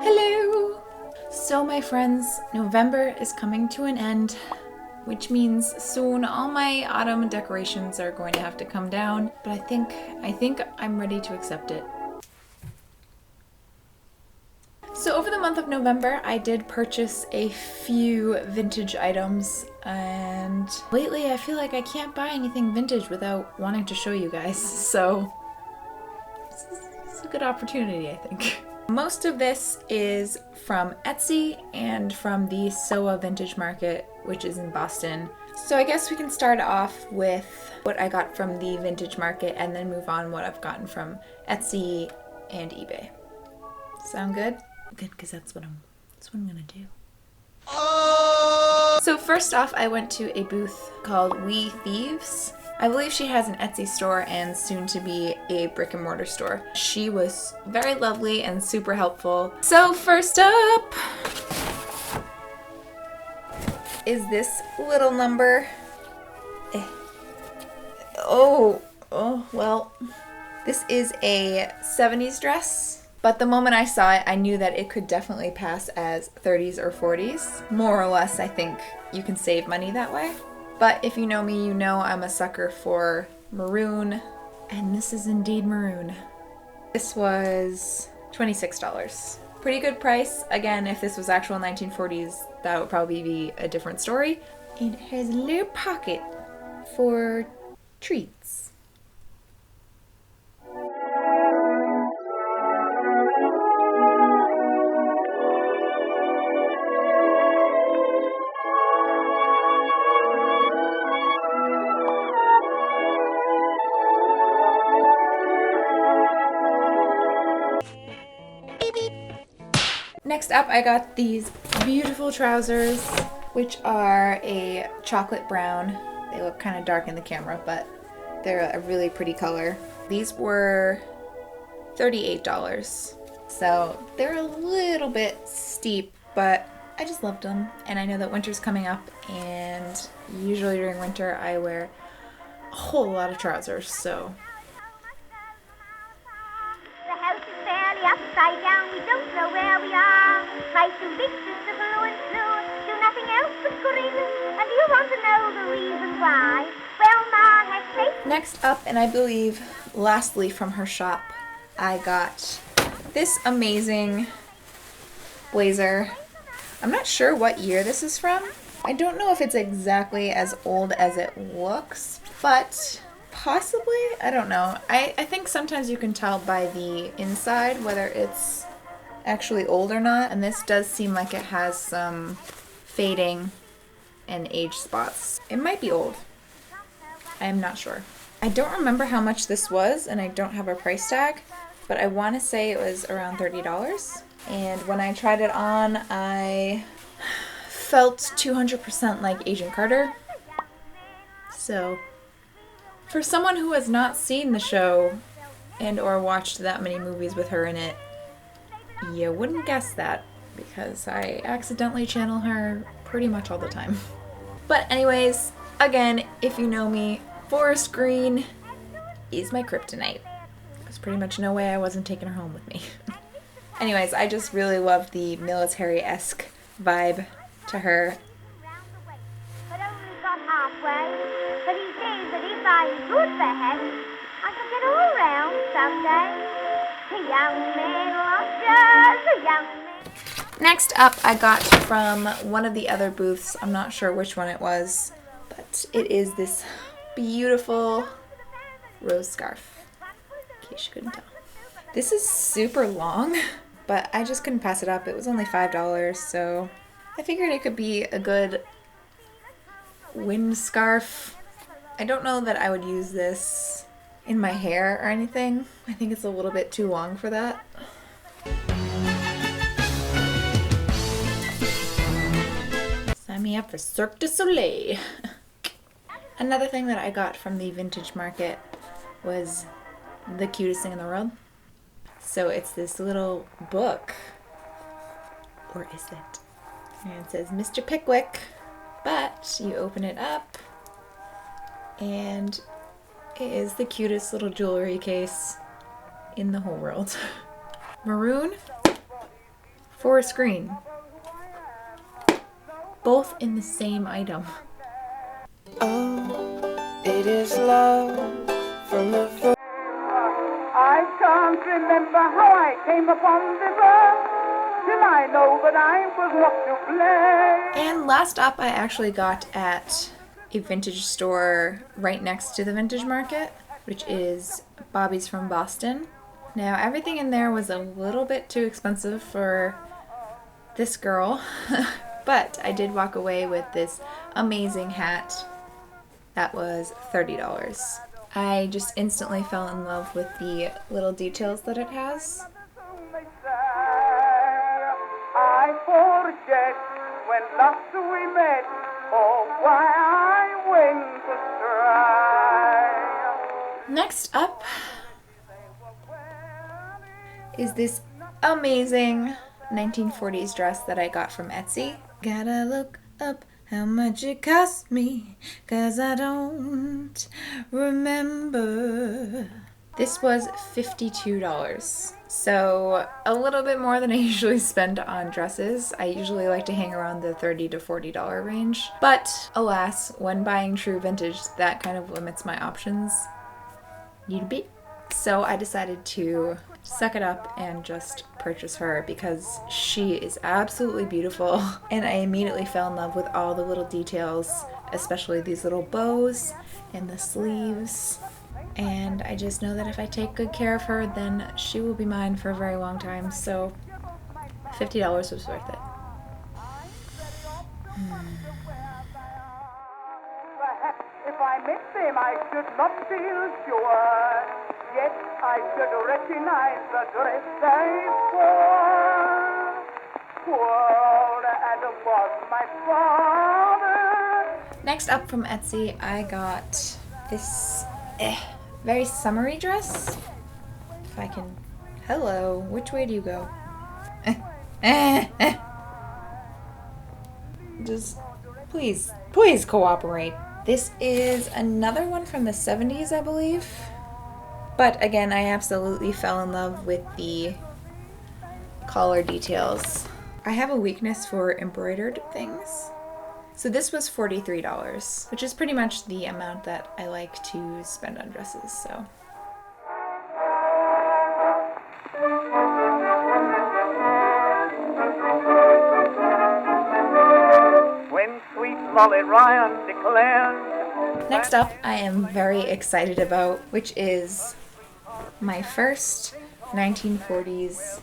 Hello! So my friends, November is coming to an end, which means soon all my autumn decorations are going to have to come down, but I think I'm ready to accept it. So over the month of November, I did purchase a few vintage items, and lately I feel like I can't buy anything vintage without wanting to show you guys, so it's a good opportunity, I think. Most of this is from Etsy and from the SOA Vintage Market, which is in Boston. So I guess we can start off with what I got from the Vintage Market and then move on what I've gotten from Etsy and eBay. Sound good? Good, because that's what I'm gonna do. So first off, I went to a booth called We Thieves. I believe she has an Etsy store and soon to be a brick and mortar store. She was very lovely and super helpful. So first up is this little number. Oh, well, this is a 70s dress, but the moment I saw it, I knew that it could definitely pass as 30s or 40s. More or less, I think you can save money that way. But if you know me, you know I'm a sucker for maroon, and this is indeed maroon. This was $26. Pretty good price. Again, if this was actual 1940s, that would probably be a different story. And it has a little pocket for treats. Next up, I got these beautiful trousers, which are a chocolate brown. They look kind of dark in the camera, but they're a really pretty color. These were $38. So they're a little bit steep, but I just loved them. And I know that winter's coming up, and usually during winter I wear a whole lot of trousers, so. Upside down, we don't know where we are. Try to listen to blue and blue, do nothing else but grin, and you want to know the reason why. Well, Ma has taken. Next up, and I believe lastly from her shop, I got this amazing blazer. I'm not sure what year this is from. I don't know if it's exactly as old as it looks, but possibly, I don't know. I think sometimes you can tell by the inside whether it's actually old or not, and this does seem like it has some fading and age spots. It might be old. I am not sure. I don't remember how much this was, and I don't have a price tag, but I want to say it was around $30. And when I tried it on, I felt 200% like Agent Carter. So for someone who has not seen the show and or watched that many movies with her in it, you wouldn't guess that, because I accidentally channel her pretty much all the time. But anyways, again, if you know me, forest green is my kryptonite. There's pretty much no way I wasn't taking her home with me. Anyways, I just really love the military-esque vibe to her. But only got halfway. But he says that if I good for him, I can get all round someday. The young man lost the young man. Next up, I got from one of the other booths. I'm not sure which one it was, but it is this beautiful rose scarf, in case you couldn't tell. This is super long, but I just couldn't pass it up. It was only $5, so I figured it could be a good wind scarf. I don't know that I would use this in my hair or anything. I think it's a little bit too long for that. Sign me up for Cirque du Soleil. Another thing that I got from the Vintage Market was the cutest thing in the world. So it's this little book. Or is it? And it says Mr. Pickwick. But you open it up and It is the cutest little jewelry case in the whole world. Maroon, forest green. Both in the same item. Oh, it is love from the first. I can't remember how I came upon this earth, till I know that I was not to blame. And last up, I actually got at a vintage store right next to the vintage market, which is Bobby's from Boston. Now, everything in there was a little bit too expensive for this girl, but I did walk away with this amazing hat that was $30. I just instantly fell in love with the little details that it has. I forget when last we met, oh why I went astray. Next up is this amazing 1940s dress that I got from Etsy. Gotta look up how much it cost me, 'cause I don't remember. This was $52. So a little bit more than I usually spend on dresses. I usually like to hang around the $30 to $40 range. But alas, when buying true vintage, that kind of limits my options. Need a bit. So I decided to suck it up and just purchase her because she is absolutely beautiful. And I immediately fell in love with all the little details, especially these little bows and the sleeves. And I just know that if I take good care of her, then she will be mine for a very long time. So $50 was worth it. Perhaps if I met them I should not feel sure, yet I should recognize the dress they wore. Poor Adam was my father. Next up from Etsy, I got this very summery dress. If I can... Hello, which way do you go? Just, please cooperate. This is another one from the 70s, I believe. But again, I absolutely fell in love with the collar details. I have a weakness for embroidered things. So this was $43, which is pretty much the amount that I like to spend on dresses, so. When sweet Molly Ryan declared. Next up, I am very excited about, which is my first 1940s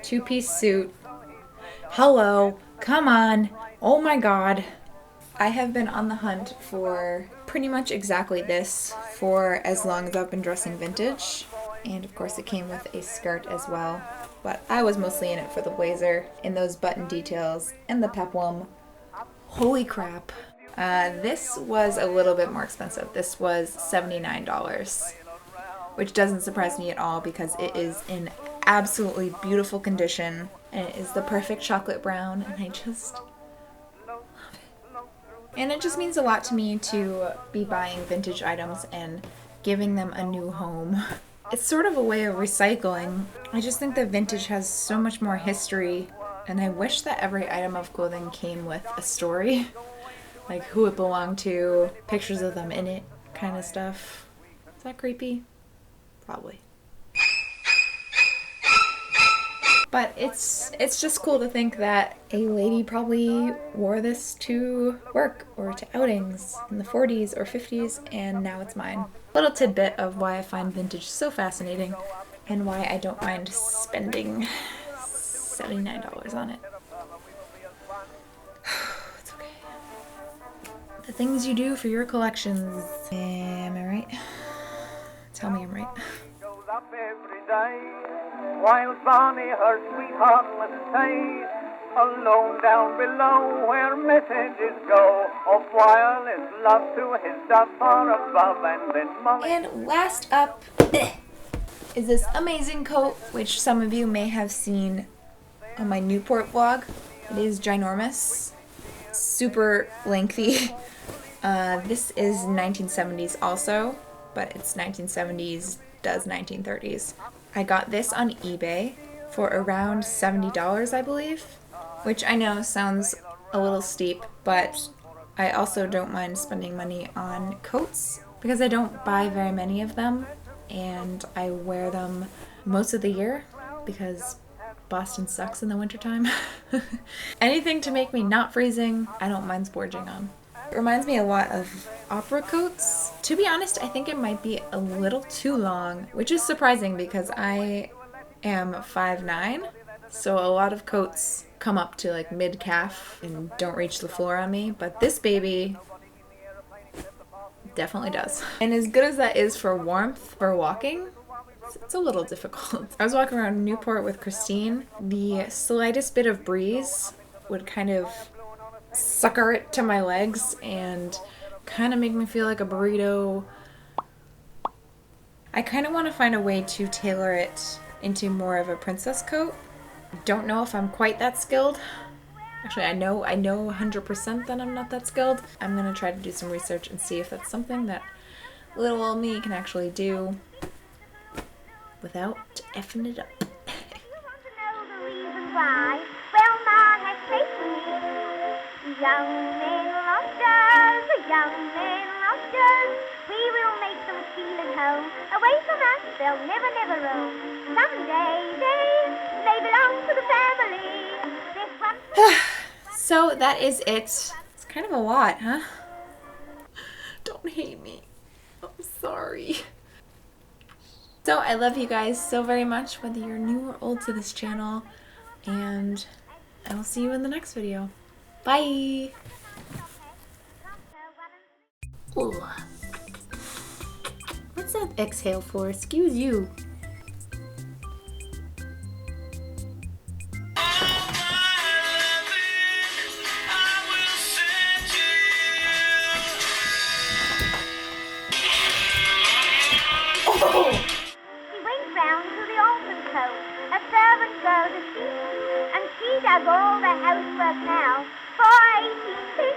two-piece suit. Hello, come on. Oh my god. I have been on the hunt for pretty much exactly this for as long as I've been dressing vintage. And of course it came with a skirt as well. But I was mostly in it for the blazer and those button details and the peplum. Holy crap. This was a little bit more expensive. This was $79. Which doesn't surprise me at all because it is in absolutely beautiful condition. And it is the perfect chocolate brown. And I just... And it just means a lot to me to be buying vintage items and giving them a new home. It's sort of a way of recycling. I just think that vintage has so much more history, and I wish that every item of clothing came with a story. Like who it belonged to, pictures of them in it, kind of stuff. Is that creepy? Probably. But it's just cool to think that a lady probably wore this to work or to outings in the 40s or 50s, and now it's mine. Little tidbit of why I find vintage so fascinating and why I don't mind spending $79 on it. It's okay. The things you do for your collections. Am I right? Tell me I'm right. Goes up every day, while Bonnie her sweetheart must stay alone down below where messages go of wireless love to his dove far above, and then Molly. And last up is this amazing coat, which some of you may have seen on my Newport vlog. It is ginormous, super lengthy. This is 1970s also. but it's 1970s, does 1930s. I got this on eBay for around $70, I believe, which I know sounds a little steep, but I also don't mind spending money on coats because I don't buy very many of them and I wear them most of the year because Boston sucks in the wintertime. Anything to make me not freezing, I don't mind splurging on. It reminds me a lot of opera coats. To be honest, I think it might be a little too long, which is surprising because I am 5'9", so a lot of coats come up to like mid-calf and don't reach the floor on me, but this baby definitely does. And as good as that is for warmth for walking, it's a little difficult. I was walking around Newport with Christine. The slightest bit of breeze would kind of sucker it to my legs and kind of make me feel like a burrito. I kind of want to find a way to tailor it into more of a princess coat. Don't know if I'm quite that skilled. Actually, I know 100% that I'm not that skilled. I'm going to try to do some research and see if that's something that little old me can actually do without effing it up. You want to know the reason why? Well, Ma has faith in me. Young men lobsters, young men lobsters. We will make them feel at home. Away from us, they'll never, never roam. Someday they belong to the family. So that is it. It's kind of a lot, huh? Don't hate me. I'm sorry. So I love you guys so very much, whether you're new or old to this channel, and I will see you in the next video. Bye! Ooh. What's that exhale for? Excuse you. A servant girl to see, and she does all the housework now for 18p.